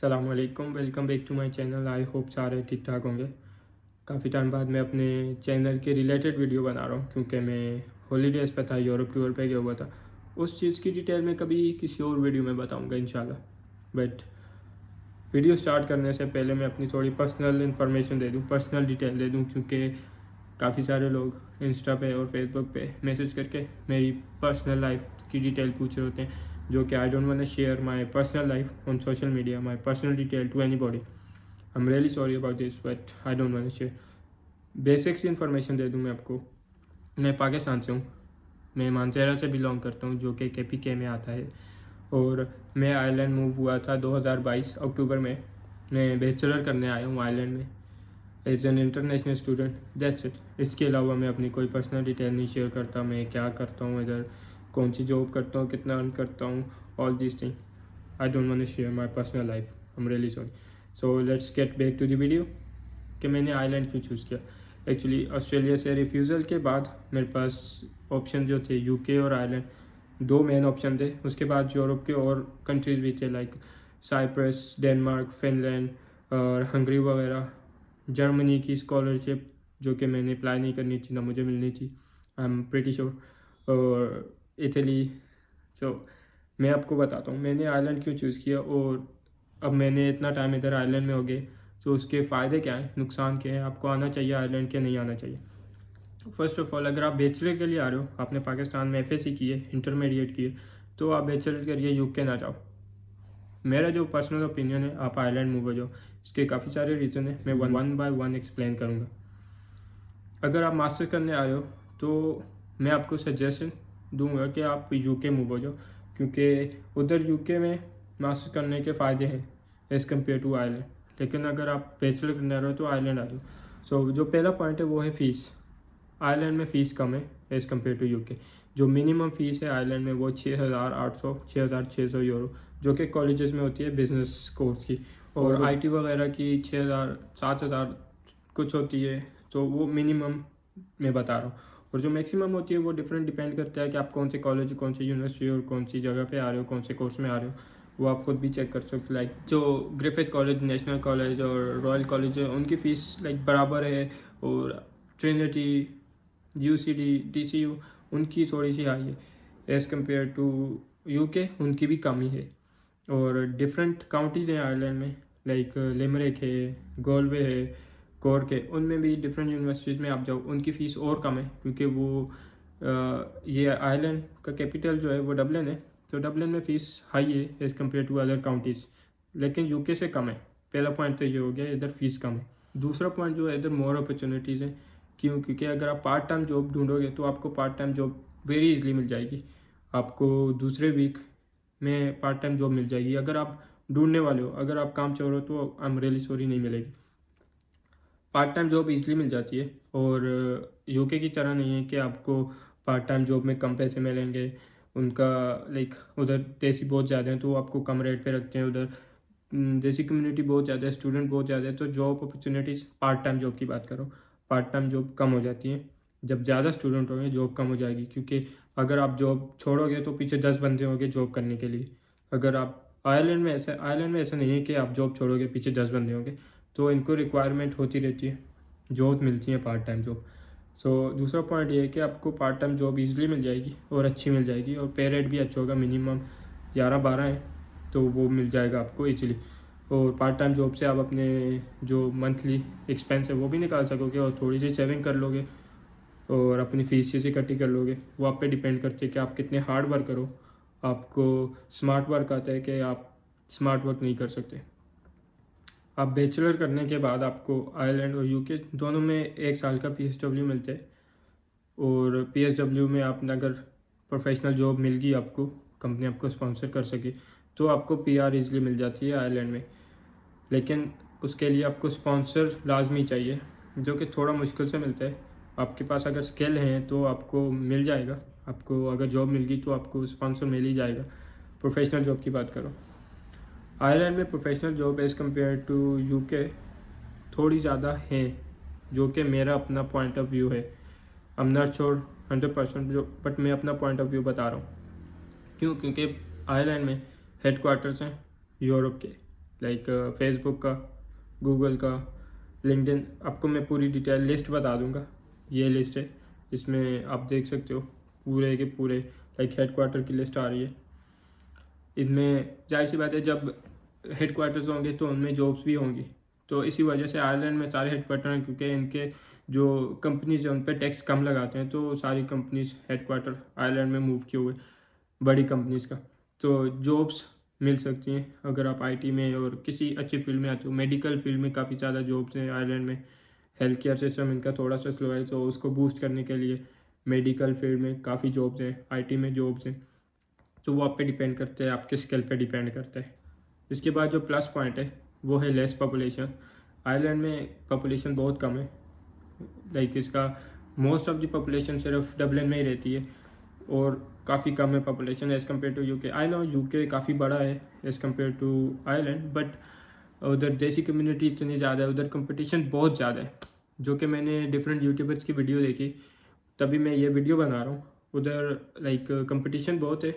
अस्सलामुअलैकुम, welcome back to my channel. I hope सारे ठीक ठाक होंगे। काफ़ी टाइम बाद मैं अपने चैनल के रिलेटेड वीडियो बना रहा हूँ क्योंकि मैं हॉलीडेज़ पे था, यूरोप टूर पे गया हुआ था। उस चीज़ की डिटेल में कभी किसी और वीडियो में बताऊँगा इंशाल्लाह। बट वीडियो स्टार्ट करने से पहले मैं अपनी थोड़ी पर्सनल इन्फॉर्मेशन दे दूँ, पर्सनल डिटेल दे दूँ, क्योंकि काफ़ी सारे लोग इंस्टा पे और फेसबुक पे मैसेज करके मेरी पर्सनल लाइफ की डिटेल पूछ रहे होते हैं, जो कि I don't want to share my personal life on social media, my personal detail to anybody. I am really sorry about this, but I don't want to share. Basics information दे दूँ मैं आपको। मैं पाकिस्तान से हूँ, मैं मानसेरा से बिलोंग करता हूँ, जो कि KPK में आता है। और मैं आयरलैंड मूव हुआ था 2022 अक्टूबर में। मैं बैचलर करने आया हूँ आयरलैंड में as an international student, that's it. इसके अलावा मैं अपनी कोई पर्सनल डिटेल नहीं शेयर करता। मैं क्या करता हूँ इधर, कौन सी जॉब करता हूँ, कितना अर्न करता हूँ, all this thing I don't want to share my personal life. I am really sorry. So let's get back to the video कि मैंने आयरलैंड क्यों चूज़ किया। एक्चुअली ऑस्ट्रेलिया से रिफ्यूज़ल के बाद मेरे पास ऑप्शन जो थे UK और आयरलैंड, दो मेन ऑप्शन थे। उसके बाद यूरोप के और कंट्रीज़ भी थे, लाइक साइप्रस, डेनमार्क, फिनलैंड और हंगरी वगैरह। जर्मनी की स्कॉलरशिप जो कि मैंने अप्लाई नहीं करनी थी, ना मुझे मिलनी थी, आई एम प्रीटी श्योर। और इटली। सो मैं आपको बताता हूँ मैंने आयरलैंड क्यों चूज़ किया, और अब मैंने इतना टाइम इधर आयरलैंड में हो गए तो उसके फ़ायदे क्या हैं, नुकसान क्या है, आपको आना चाहिए आयरलैंड के नहीं आना चाहिए। फर्स्ट ऑफ ऑल, अगर आप बैचलर के लिए आ रहे हो, आपने पाकिस्तान में FSC की है, इंटरमीडिएट की है, तो आप बैचलर करिए, UK ना जाओ। मेरा जो पर्सनल ओपिनियन है, आप आयरलैंड मूव हो जाओ। इसके काफ़ी सारे रीज़न है, मैं वन बाय वन एक्सप्लेन करूँगा। अगर आप मास्टर करने आ रहे हो तो मैं आपको सजेशन दूंगा कि आप UK मूव हो जाओ, क्योंकि उधर UK में मास्टर करने के फ़ायदे हैं एज़ कम्पेयर टू आयरलैंड। लेकिन अगर आप बैचलर करने आ रहे हो तो आयरलैंड आ जाओ। सो जो पहला पॉइंट है वो है फ़ीस। आयरलैंड में फ़ीस कम है एज़ कम्पेयर टू UK। जो मिनिमम फ़ीस है आयरलैंड में वो 6,800 6,600 यूरो, जो कि कॉलेजेस में होती है बिजनेस कोर्स की, और IT वगैरह की 6,000 7,000 कुछ होती है। तो वो मिनिमम मैं बता रहा हूँ, और जो मैक्सिमम होती है वो डिपेंड करता है कि आप कौन से कॉलेज, कौन सी यूनिवर्सिटी और कौन सी जगह पे आ रहे हो, कौन से कोर्स में आ रहे हो, वो आप खुद भी चेक कर सकते हो। लाइक जो ग्रिफिथ कॉलेज, नेशनल कॉलेज और रॉयल कॉलेज है, उनकी फ़ीस लाइक बराबर है, और ट्रिनिटी, UCD, TCU उनकी थोड़ी सी हाई है एज़ कम्पेयर टू UK, उनकी भी कम ही है। और डिफरेंट काउंटीज़ हैं आयरलैंड में, लाइक लिमरिक है, गोल्वे है, कॉर्क है, उनमें भी डिफरेंट यूनिवर्सिटीज़ में आप जाओ, उनकी फ़ीस और कम है, क्योंकि वो ये आयरलैंड का कैपिटल जो है वो डबलिन है, तो डबलिन में फ़ीस हाई है as compare to other counties, लेकिन UK से कम है। पहला पॉइंट तो ये हो गया, इधर फ़ीस कम है। दूसरा पॉइंट जो है, इधर मोर अपॉर्चुनिटीज़ हैं। क्यों? क्योंकि अगर आप पार्ट टाइम जॉब ढूंढोगे तो आपको part time job very easily मिल जाएगी। आपको दूसरे वीक में पार्ट टाइम जॉब मिल जाएगी। अगर आप ढूंढने वाले हो, अगर आप काम चाह रहे हो, तो आई एम रियली सॉरी, नहीं मिलेगी। पार्ट टाइम जॉब इजली मिल जाती है, और UK की तरह नहीं है कि आपको पार्ट टाइम जॉब में कम पैसे मिलेंगे। उनका लाइक उधर देसी बहुत ज़्यादा हैं, तो आपको कम रेट पे रखते हैं। उधर देसी कम्युनिटी बहुत ज़्यादा है, स्टूडेंट बहुत ज़्यादा है, तो job opportunities, part time job की बात करो, पार्ट टाइम जॉब कम हो जाती है। जब ज़्यादा स्टूडेंट होंगे जॉब कम हो जाएगी, क्योंकि अगर आप जॉब छोड़ोगे तो पीछे 10 बंदे होंगे जॉब करने के लिए। अगर आप आयरलैंड में ऐसा नहीं है कि आप जॉब छोड़ोगे पीछे 10 बंदे होंगे, तो इनको रिक्वायरमेंट होती रहती है, जॉब मिलती है पार्ट टाइम जॉब। सो दूसरा पॉइंट ये है कि आपको पार्ट टाइम जॉब ईजिली मिल जाएगी और अच्छी मिल जाएगी, और पे रेट भी अच्छा होगा, मिनिमम 11-12 है, तो वो मिल जाएगा आपको ईजिली। और पार्ट टाइम जॉब से आप अपने जो मंथली एक्सपेंस है वो भी निकाल सकोगे, और थोड़ी सी सेविंग कर लोगे, और अपनी फीस से इकट्ठी कर लोगे। वो आप पे डिपेंड करते हैं कि आप कितने हार्ड वर्क करो। आपको स्मार्ट वर्क आता है कि आप स्मार्ट वर्क नहीं कर सकते। आप बैचलर करने के बाद आपको आयरलैंड और UK दोनों में 1 साल का PSW मिलता है, और PSW में आपने अगर प्रोफेशनल जॉब मिल गई आपको, कंपनी आपको स्पॉन्सर कर सकी, तो आपको PR इजली मिल जाती है आयरलैंड में। लेकिन उसके लिए आपको स्पॉन्सर लाजमी चाहिए, जो कि थोड़ा मुश्किल से मिलता है। आपके पास अगर स्किल हैं तो आपको मिल जाएगा। आपको अगर जॉब मिल गई तो आपको स्पॉन्सर मिल ही जाएगा। प्रोफेशनल जॉब की बात करो, आयरलैंड में professional job as compare to UK थोड़ी ज़्यादा है, जो कि मेरा अपना पॉइंट ऑफ व्यू है। आई एम नॉट श्योर 100% जो, बट मैं अपना पॉइंट ऑफ व्यू बता रहा हूँ। क्यों? क्योंकि आयरलैंड में हेड क्वार्टर्स हैं यूरोप के, लाइक फेसबुक का, गूगल का, लिंक्डइन। आपको मैं पूरी डिटेल लिस्ट बता दूंगा। ये लिस्ट है, इसमें आप देख सकते हो पूरे के पूरे लाइक हेडक्वार्टर की लिस्ट आ रही है। इसमें जाहिर सी बात है, जब हेडक्वार्टर्स होंगे तो उनमें जॉब्स भी होंगी। तो इसी वजह से आयरलैंड में सारे हेडक्वार्टर हैं, क्योंकि इनके जो कंपनीज हैं उन पर टैक्स कम लगाते हैं, तो सारी कंपनीज हेडक्वार्टर आयरलैंड में मूव किए हुए बड़ी कंपनीज का। तो जॉब्स मिल सकती हैं अगर आप आईटी में और किसी अच्छी फील्ड में आते हो। मेडिकल फील्ड में काफ़ी ज़्यादा जॉब्स हैं आयरलैंड में। हेल्थ केयर सिस्टम इनका थोड़ा सा स्लो है, तो उसको बूस्ट करने के लिए मेडिकल फील्ड में काफ़ी जॉब्स हैं, आईटी में जॉब्स हैं। तो वो आप पे डिपेंड करते हैं, आपके स्किल पे डिपेंड करता है। इसके बाद जो प्लस पॉइंट है वो है लेस पॉपुलेशन। आयरलैंड में पॉपुलेशन बहुत कम है, लाइक इसका मोस्ट ऑफ द पॉपुलेशन सिर्फ डबलिन में ही रहती है और काफ़ी कम है population as compare to UK. I know UK काफ़ी बड़ा है as compare to Ireland, but उधर देसी कम्युनिटी इतनी ज़्यादा है, उधर कंपटीशन बहुत ज़्यादा है। जो कि मैंने डिफरेंट यूट्यूबर्स की वीडियो देखी, तभी मैं ये वीडियो बना रहा हूँ। उधर लाइक कंपटीशन बहुत है,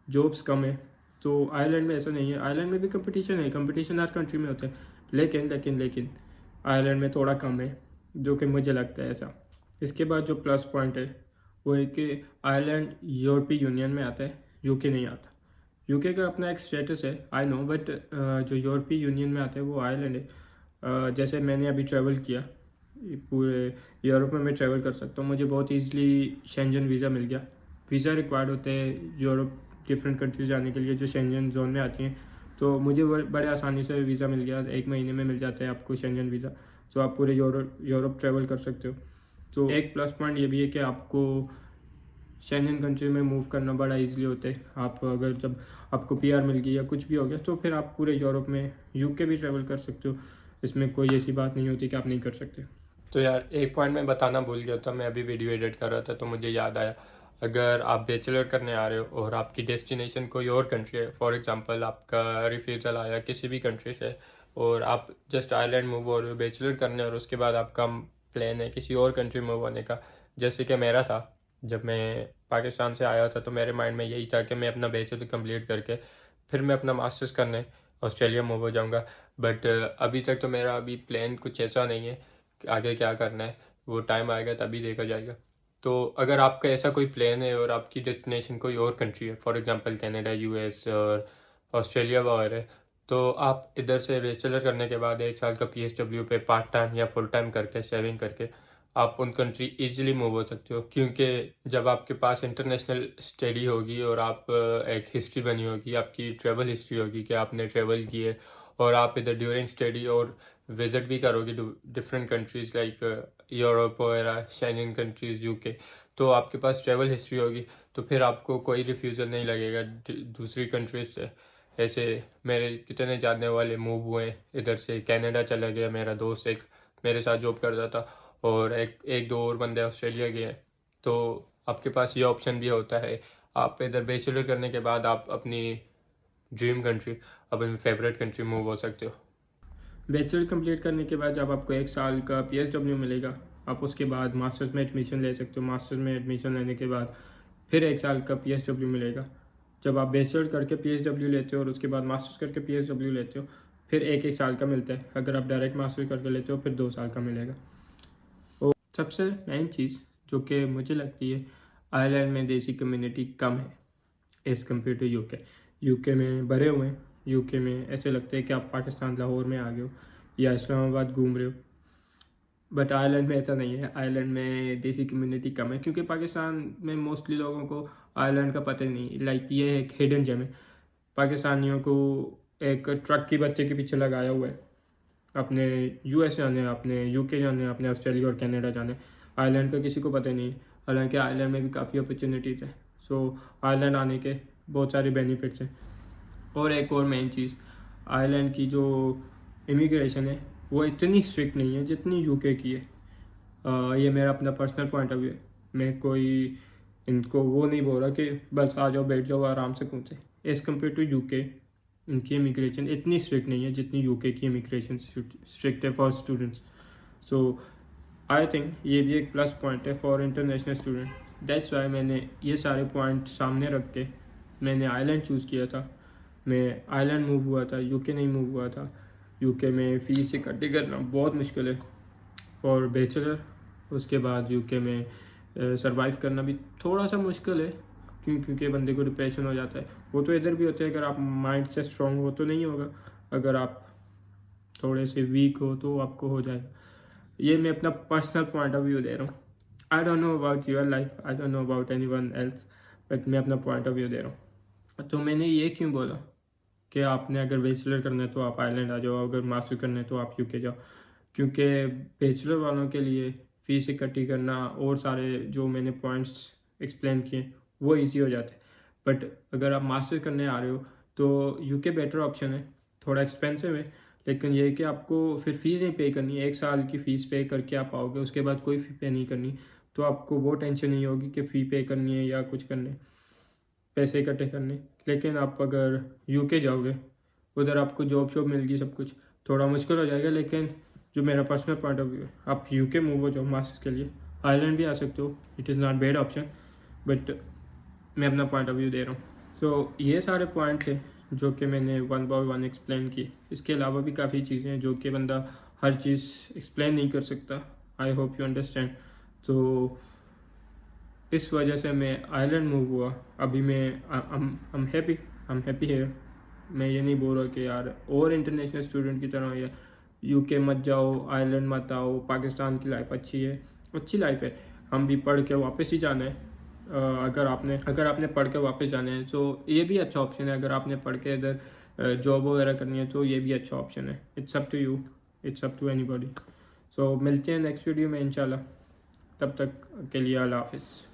जॉब्स कम है। तो आयरलैंड में ऐसा नहीं है। आयरलैंड में भी कंपटीशन है, कंपटीशन हर कंट्री में होता है, लेकिन आयरलैंड में थोड़ा कम है, जो कि मुझे लगता है ऐसा। इसके बाद जो प्लस पॉइंट है वो है कि आयरलैंड यूरोपीय यूनियन में आता है, यूके नहीं आता। यूके का अपना एक स्टेटस है आई नो, बट जो यूरोपीय यूनियन में आता है वो आयरलैंड है। जैसे मैंने अभी ट्रैवल किया, पूरे यूरोप में मैं ट्रैवल कर सकता हूँ। मुझे बहुत ईजिली शेंजन वीज़ा मिल गया। वीज़ा रिक्वायर्ड होते हैं यूरोप डिफरेंट कंट्रीज जाने के लिए जो शेंजन जोन में आती हैं, तो मुझे बड़े आसानी से वीज़ा मिल गया। 1 महीने में मिल जाता है आपको शेंजन वीज़ा, तो आप पूरे यूरोप ट्रैवल कर सकते हो। तो एक प्लस पॉइंट ये भी है कि आपको शेंजन कंट्री में मूव करना बड़ा इजीली होता है। आप अगर जब आपको पीआर मिल गई या कुछ भी हो गया, तो फिर आप पूरे यूरोप में यूके भी ट्रैवल कर सकते हो। इसमें कोई ऐसी बात नहीं होती कि आप नहीं कर सकते। तो यार एक पॉइंट मैं बताना भूल गया था, मैं अभी वीडियो एडिट कर रहा था तो मुझे याद आया। अगर आप बैचलर करने आ रहे हो और आपकी डेस्टिनेशन कोई और कंट्री है, फॉर एग्जांपल आपका रिफ्यूज़ल आया किसी भी कंट्री से और आप जस्ट आयरलैंड मूव हो रहे हो बैचलर करने, और उसके बाद आपका प्लान है किसी और कंट्री मूव होने का, जैसे कि मेरा था। जब मैं पाकिस्तान से आया था तो मेरे माइंड में यही था कि मैं अपना बैचलर कंप्लीट करके फिर मैं अपना मास्टर्स करने ऑस्ट्रेलिया मूव हो जाऊँगा। बट अभी तक तो मेरा अभी प्लान कुछ ऐसा नहीं है कि आगे क्या करना है, वो टाइम आएगा तभी देखा जाएगा। तो अगर आपका ऐसा कोई प्लान है और आपकी डेस्टिनेशन कोई और कंट्री है, फॉर एग्जांपल कनाडा, यूएस और ऑस्ट्रेलिया वगैरह, तो आप इधर से बैचलर करने के बाद 1 साल का पीएसडब्ल्यू पे पार्ट टाइम या फुल टाइम करके सेविंग करके आप उन कंट्री इजीली मूव हो सकते हो। क्योंकि जब आपके पास इंटरनेशनल स्टडी होगी और आप एक हिस्ट्री बनी होगी, आपकी ट्रैवल हिस्ट्री होगी कि आपने ट्रैवल किए, और आप इधर ड्यूरिंग स्टडी और विजिट भी करोगे डिफरेंट कंट्रीज लाइक यूरोप वगैरह, शेंजन कंट्रीज, यूके, तो आपके पास ट्रैवल हिस्ट्री होगी, तो फिर आपको कोई रिफ्यूज़ल नहीं लगेगा दूसरी कंट्रीज से। ऐसे मेरे कितने जानने वाले मूव हुए, इधर से कनाडा चला गया मेरा दोस्त, एक मेरे साथ जॉब करता था, और एक दो और बंदे ऑस्ट्रेलिया गए हैं। तो आपके पास ये ऑप्शन भी होता है, आप इधर बैचलर करने के बाद आप अपनी ड्रीम कंट्री, अपनी फेवरेट कंट्री मूव हो सकते हो। बैचलर कंप्लीट करने के बाद जब आपको 1 साल का पीएसडब्ल्यू मिलेगा, आप उसके बाद मास्टर्स में एडमिशन ले सकते हो। मास्टर्स में एडमिशन लेने के बाद फिर 1 साल का पीएसडब्ल्यू मिलेगा। जब आप बैचलर करके पीएसडब्ल्यू लेते हो और उसके बाद मास्टर्स करके पीएसडब्ल्यू लेते हो, फिर एक साल का मिलता है। अगर आप डायरेक्ट मास्टर्स करके लेते हो फिर 2 साल का मिलेगा। और सबसे मेन चीज़ जो कि मुझे लगती है, आयरलैंड में देसी कम्युनिटी कम है as compare to UK. UK में भरे हुए हैं, यूके में ऐसे लगता है कि आप पाकिस्तान लाहौर में आ गए हो या इस्लामाबाद घूम रहे हो। बट आयरलैंड में ऐसा नहीं है। आयरलैंड में देसी कम्युनिटी कम है, क्योंकि पाकिस्तान में मोस्टली लोगों को आयरलैंड का पता ही नहीं। लाइक ये एक हिडन जेम है। पाकिस्तानियों को एक ट्रक की बच्चे के पीछे लगाया हुआ है, अपने यूएस जाने, अपने यूके जाने, अपने ऑस्ट्रेलिया और कनाडा जाने। आयरलैंड का किसी को पता ही नहीं है, हालांकि आयरलैंड में भी काफ़ी अपॉर्चुनिटीज़ है। सो आयरलैंड आने के बहुत सारे बेनिफिट्स हैं। और एक और मेन चीज़, आयरलैंड की जो इमिग्रेशन है वो इतनी स्ट्रिक्ट नहीं है जितनी यूके की है। ये मेरा अपना पर्सनल पॉइंट ऑफ व्यू है। मैं कोई इनको वो नहीं बोल रहा कि बस आ जाओ बैठ जाओ आराम से घूमते। एज़ कम्पेयर टू यूके, इनकी इमिग्रेशन इतनी स्ट्रिक्ट नहीं है जितनी यूके की इमिग्रेशन स्ट्रिक्ट है for students. So I think ये भी एक प्लस पॉइंट है for international student. That's why मैंने ये सारे पॉइंट सामने रख के मैंने आयरलैंड चूज़ किया था। मैं आयरलैंड मूव हुआ था, यूके नहीं मूव हुआ था। यूके में फ़ीस इकट्ठी करना बहुत मुश्किल है फॉर बैचलर। उसके बाद यूके में सरवाइव करना भी थोड़ा सा मुश्किल है, क्योंकि बंदे को डिप्रेशन हो जाता है। वो तो इधर भी होता है, अगर आप माइंड से स्ट्रांग हो तो नहीं होगा, अगर आप थोड़े से वीक हो तो आपको हो जाएगा। ये मैं अपना पर्सनल पॉइंट ऑफ व्यू दे रहा हूँ। I don't know about your life, I don't know about anyone else, but मैं अपना पॉइंट ऑफ व्यू दे रहा हूँ। तो मैंने ये क्यों बोला कि आपने अगर बैचलर करना है तो आप आयरलैंड आ जाओ, अगर मास्टर करना है तो आप यूके जाओ, क्योंकि बैचलर वालों के लिए फ़ीस इकट्ठी करना और सारे जो मैंने पॉइंट्स एक्सप्लेन किए वो इजी हो जाते हैं। बट अगर आप मास्टर करने आ रहे हो तो यूके बेटर ऑप्शन है। थोड़ा एक्सपेंसिव है, लेकिन ये है कि आपको फिर फ़ीस नहीं पे करनी है। 1 साल की फ़ीस पे करके आप आओगे, उसके बाद कोई फ़ी पे नहीं करनी, तो आपको वो टेंशन नहीं होगी कि फ़ी पे करनी है या कुछ करने, पैसे इकट्ठे करने। लेकिन आप अगर यूके जाओगे, उधर आपको जॉब मिलेगी, सब कुछ थोड़ा मुश्किल हो जाएगा। लेकिन जो मेरा पर्सनल पॉइंट ऑफ व्यू है, आप यूके मूव हो जाओ मास्टर्स के लिए, आयरलैंड भी आ सकते हो, it is not bad option, but मैं अपना पॉइंट ऑफ व्यू दे रहा हूँ। सो ये सारे पॉइंट थे जो कि मैंने 1 बाय 1 एक्सप्लेन किए। इसके अलावा भी काफ़ी चीज़ें हैं जो कि बंदा हर चीज़ एक्सप्लेन नहीं कर सकता। I hope you understand. तो इस वजह से मैं आयरलैंड मूव हुआ। अभी मैं I'm हैप्पी है। मैं ये नहीं बोल रहा कि यार और इंटरनेशनल स्टूडेंट की तरह या यूके मत जाओ, आयरलैंड मत आओ, पाकिस्तान की लाइफ अच्छी है, अच्छी लाइफ है। हम भी पढ़ के वापस ही जाना है। अगर आपने पढ़ के वापस जाना है तो ये भी अच्छा ऑप्शन है। अगर आपने पढ़ के इधर जॉब वगैरह करनी है तो ये भी अच्छा ऑप्शन है। It's up to you, it's up to anybody. So मिलते हैं नेक्स्ट वीडियो में इंशाल्लाह। तब तक के लिए अल्लाह हाफिज़।